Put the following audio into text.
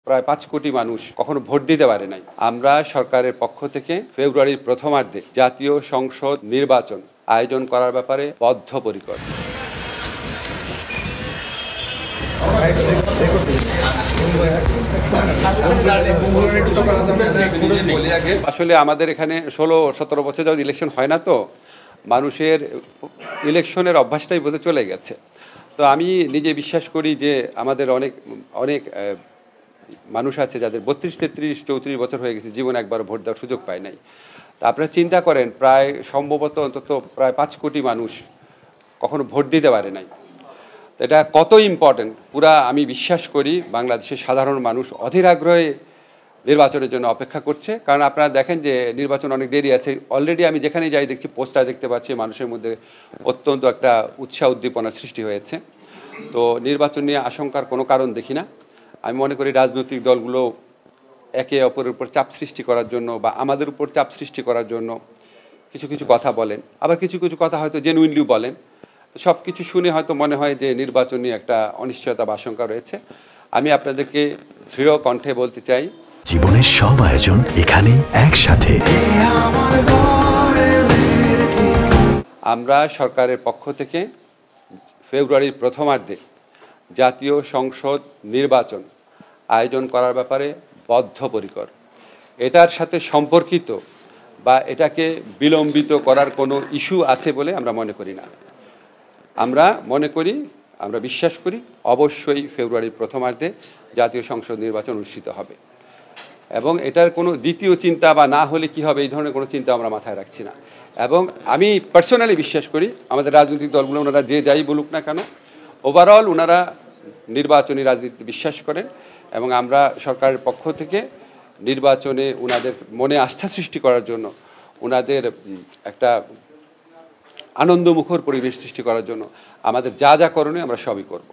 প্রায় 5 কোটি মানুষ কখনো ভোট দিতে পারে নাই। আমরা সরকারের পক্ষ থেকে ফেব্রুয়ারির প্রথমার্ধে জাতীয় সংসদ নির্বাচন আয়োজন করার ব্যাপারে বদ্ধপরিকর। আসলে আমাদের এখানে 16-17 বছর যাবত ইলেকশন হয় না, তো মানুষের ইলেকশনের অভ্যাসটাই বোধহয় চলে গেছে। তো আমি নিজে বিশ্বাস করি যে আমাদের অনেক মানুষ আছে যাদের 32, 33, 34 বছর হয়ে গেছে, জীবনে একবার ভোট দেওয়ার সুযোগ পায় নাই। তা আপনারা চিন্তা করেন, প্রায় সম্ভবত অন্তত প্রায় 5 কোটি মানুষ কখনো ভোট দিতে পারে নাই। এটা কত ইম্পর্টেন্ট আমি বিশ্বাস করি বাংলাদেশের সাধারণ মানুষ অধীর আগ্রহে নির্বাচনের জন্য অপেক্ষা করছে। কারণ আপনারা দেখেন যে নির্বাচন অনেক দেরি আছে। অলরেডি আমি যেখানেই যাই দেখছি, পোস্টার দেখতে পাচ্ছি, মানুষের মধ্যে অত্যন্ত একটা উৎসাহ উদ্দীপনার সৃষ্টি হয়েছে। তো নির্বাচন নিয়ে আশঙ্কার কোনো কারণ দেখি না। আমি মনে করি রাজনৈতিক দলগুলো একে অপরের উপর চাপ সৃষ্টি করার জন্য বা আমাদের উপর চাপ সৃষ্টি করার জন্য কিছু কিছু কথা বলেন, আবার কিছু কিছু কথা হয়তো জেনুইনলি বলেন। সব কিছু শুনে হয়তো মনে হয় যে নির্বাচন নিয়ে একটা অনিশ্চয়তা বা আশঙ্কা রয়েছে। আমি আপনাদেরকে দৃঢ় কণ্ঠে বলতে চাই, জীবনের সব আয়োজন এখানে একসাথে। আমরা সরকারের পক্ষ থেকে ফেব্রুয়ারির প্রথমার্ধে জাতীয় সংসদ নির্বাচন আয়োজন করার ব্যাপারে বদ্ধপরিকর। এটার সাথে সম্পর্কিত বা এটাকে বিলম্বিত করার কোনো ইস্যু আছে বলে আমরা মনে করি না। আমরা বিশ্বাস করি অবশ্যই ফেব্রুয়ারির প্রথমার্ধে জাতীয় সংসদ নির্বাচন অনুষ্ঠিত হবে, এবং এটার কোনো দ্বিতীয় চিন্তা বা না হলে কি হবে এই ধরনের কোনো চিন্তা আমরা মাথায় রাখছি না। এবং আমি পার্সোনালি বিশ্বাস করি আমাদের রাজনৈতিক দলগুলো, ওনারা যে যাই বলুক না কেন, ওভারঅল ওনারা নির্বাচনী রাজনীতি বিশ্বাস করেন, এবং আমরা সরকারের পক্ষ থেকে নির্বাচনে ওনাদের মনে আস্থা সৃষ্টি করার জন্য, ওনাদের একটা আনন্দমুখর পরিবেশ সৃষ্টি করার জন্য আমাদের যা যা করণীয় আমরা সবই করব।